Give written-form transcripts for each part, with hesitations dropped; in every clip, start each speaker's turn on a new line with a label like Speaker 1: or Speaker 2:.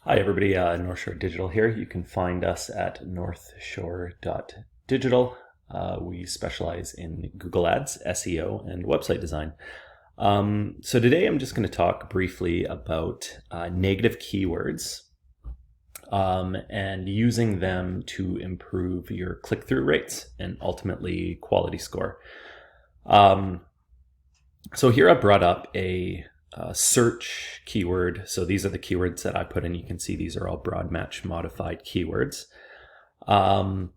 Speaker 1: Hi everybody, North Shore Digital here. You can find us at northshore.digital. We specialize in Google Ads, SEO, and website design. So today I'm just going to talk briefly about negative keywords and using them to improve your click-through rates and ultimately quality score. So here I brought up a search keyword. So these are the keywords that I put in. You can see these are all broad match modified keywords. I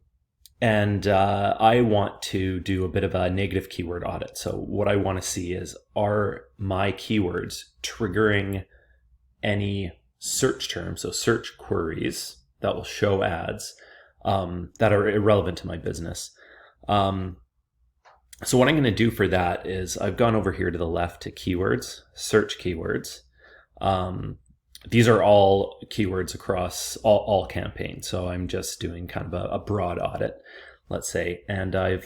Speaker 1: want to do a bit of a negative keyword audit. So what I want to see is, are my keywords triggering any search terms, so search queries that will show ads that are irrelevant to my business. So what I'm going to do for that is I've gone over here to the left to keywords, search keywords. These are all keywords across all campaigns. So I'm just doing kind of a broad audit, let's say. And I've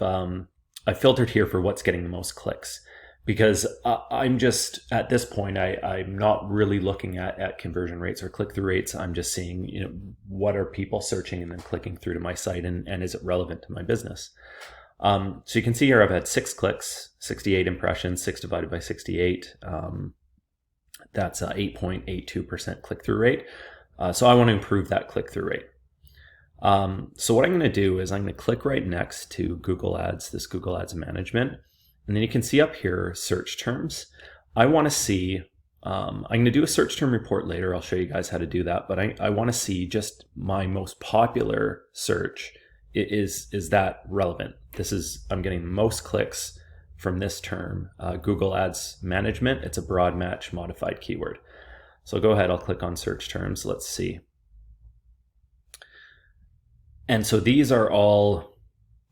Speaker 1: filtered here for what's getting the most clicks, because I'm just, at this point, I'm not really looking at conversion rates or click-through rates. I'm just seeing, what are people searching and then clicking through to my site, and is it relevant to my business? So you can see here I've had 6 clicks, 68 impressions, 6 divided by 68. That's 8.82% click-through rate. So I want to improve that click-through rate. So what I'm going to do is I'm going to click right next to Google Ads, this Google Ads Management. And then you can see up here, search terms. I want to see, I'm going to do a search term report later. I'll show you guys how to do that. But I want to see just my most popular search. Is that relevant? I'm getting the most clicks from this term, Google Ads Management. It's a broad match modified keyword. So go ahead, I'll click on search terms. Let's see. And so these are all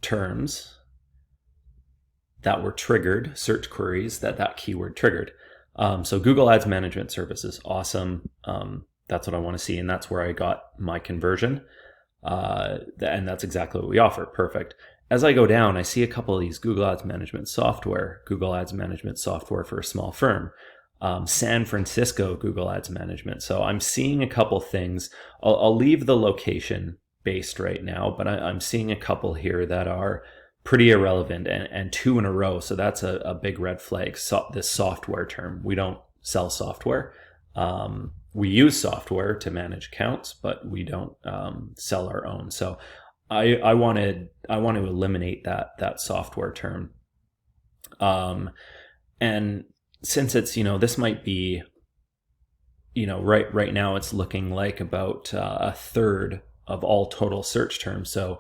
Speaker 1: terms that were triggered, search queries that keyword triggered. So Google Ads Management Services, awesome. That's what I want to see, and that's where I got my conversion. And that's exactly what we offer. Perfect. As I go down, I see a couple of these Google Ads Management software, Google Ads Management software for a small firm, San Francisco Google Ads Management. So I'm seeing a couple things. I'll leave the location based right now, but I'm seeing a couple here that are pretty irrelevant, and 2 in a row. So that's a big red flag. This software term, we don't sell software. We use software to manage accounts, but we don't sell our own. So I want to eliminate that software term. And since it's, this might be, right now it's looking like about a third of all total search terms. So,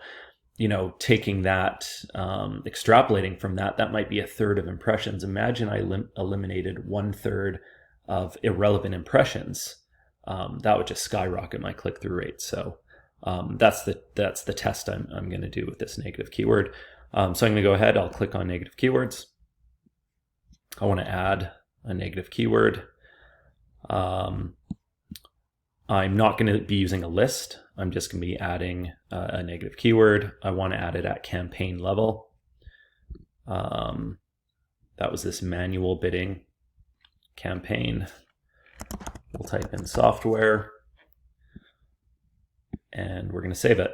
Speaker 1: taking that, extrapolating from that might be a third of impressions. Imagine I eliminated 1/3 of irrelevant impressions. That would just skyrocket my click-through rate. So that's the test I'm going to do with this negative keyword. So I'm going to go ahead. I'll click on negative keywords. I want to add a negative keyword. I'm not going to be using a list. I'm just going to be adding a negative keyword. I want to add it at campaign level. That was this manual bidding campaign. We'll type in software, and we're going to save it.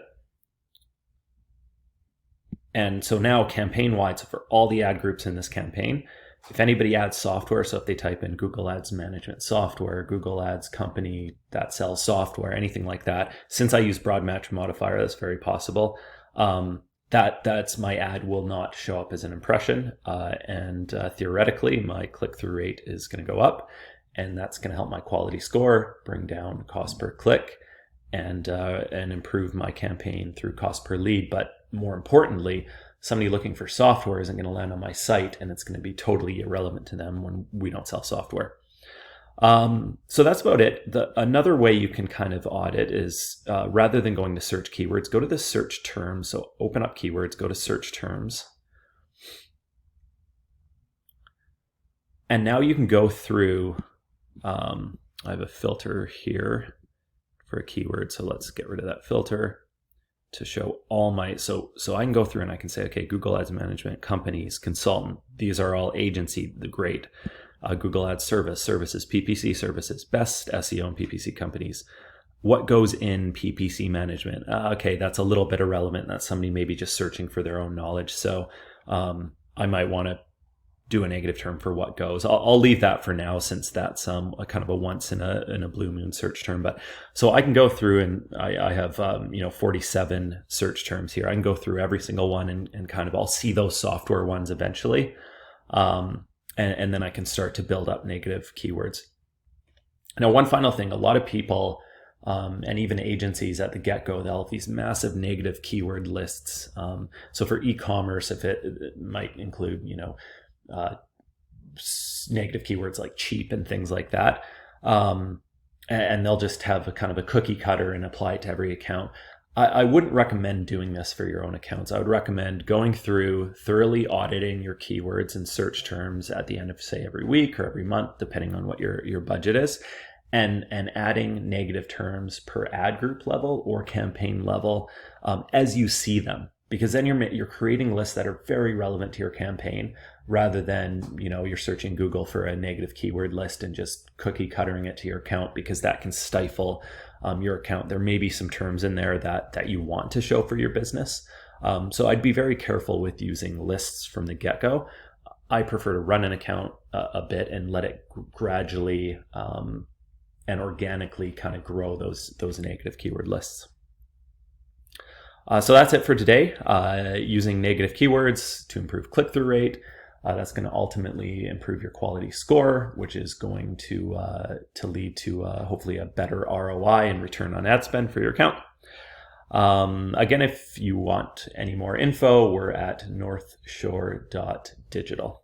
Speaker 1: And so now campaign-wide, so for all the ad groups in this campaign, if anybody adds software, so if they type in Google Ads Management software, Google Ads company that sells software, anything like that, since I use broad match modifier, that's very possible. That's my ad will not show up as an impression, and theoretically my click-through rate is going to go up, and that's going to help my quality score, bring down cost per click, and improve my campaign through cost per lead. But more importantly, somebody looking for software isn't going to land on my site, and it's going to be totally irrelevant to them when we don't sell software. So that's about it. Another way you can kind of audit is, rather than going to search keywords, go to the search terms. So open up keywords, go to search terms. And now you can go through, I have a filter here for a keyword. So let's get rid of that filter to show all my, so I can go through and I can say, okay, Google Ads Management, companies, consultant, these are all agency, the great. Google Ads services, PPC services, best SEO and PPC companies. what goes in PPC management? Okay, that's a little bit irrelevant. That's somebody maybe just searching for their own knowledge. So I might want to do a negative term for what goes. I'll leave that for now, since that's a kind of a once in a blue moon search term. But so I can go through, and I have 47 search terms here. I can go through every single one and kind of, I'll see those software ones eventually, and then I can start to build up negative keywords. Now, one final thing: a lot of people and even agencies at the get-go, they'll have these massive negative keyword lists. So for e-commerce, if it might include negative keywords like cheap and things like that. And they'll just have a kind of a cookie cutter and apply it to every account. I wouldn't recommend doing this for your own accounts. I would recommend going through, thoroughly auditing your keywords and search terms at the end of, say, every week or every month, depending on what your budget is, and adding negative terms per ad group level or campaign level as you see them. Because then you're creating lists that are very relevant to your campaign, rather than you're searching Google for a negative keyword list and just cookie cuttering it to your account, because that can stifle your account. There may be some terms in there that you want to show for your business. So I'd be very careful with using lists from the get-go. I prefer to run an account a bit and let it gradually and organically kind of grow those negative keyword lists. So that's it for today. Using negative keywords to improve click-through rate. That's going to ultimately improve your quality score, which is going to lead to hopefully a better ROI and return on ad spend for your account. Again, if you want any more info, we're at northshore.digital.